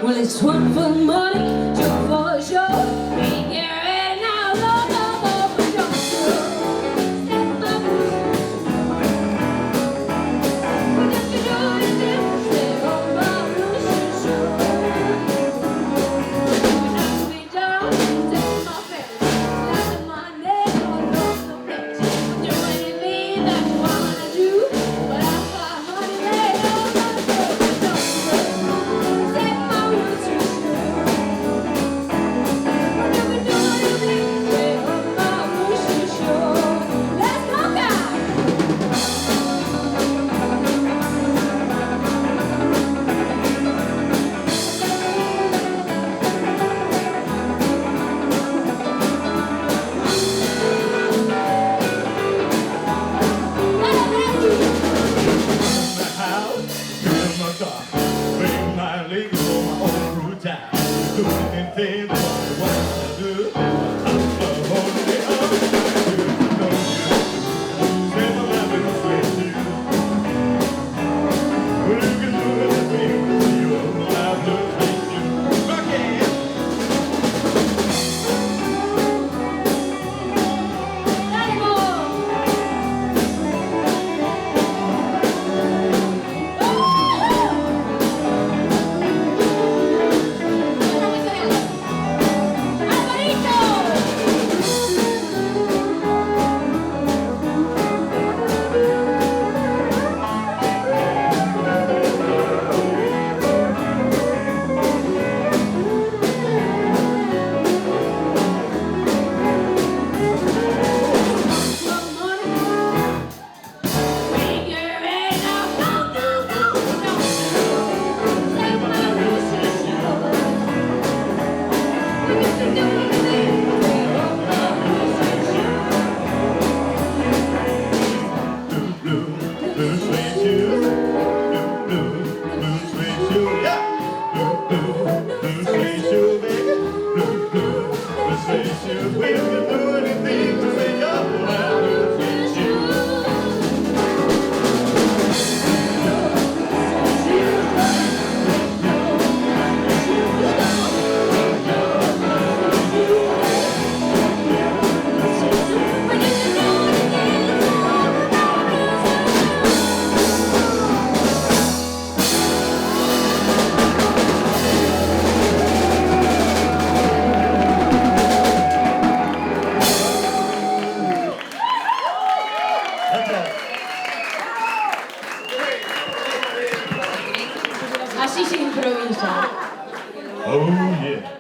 Well, it's one for the money, two for the show. Get ready now, go, go, go for your show. Step up. What if you do it if step on my blues show? When I be down, take my face, slap my neck, all over the place. Do anything that you wanna do, but I got money laid on my throat. Step my blues show. What if we do anything, step on my blues show? Let's go, guys! Fill my car, bring my legs for my own route time. Do anything for what I do. I'm so holy on you. Know you. Say my life is with you. Well, you can do anything with you. I'll do with you. Rock it. Así se improvisa. Oh yeah.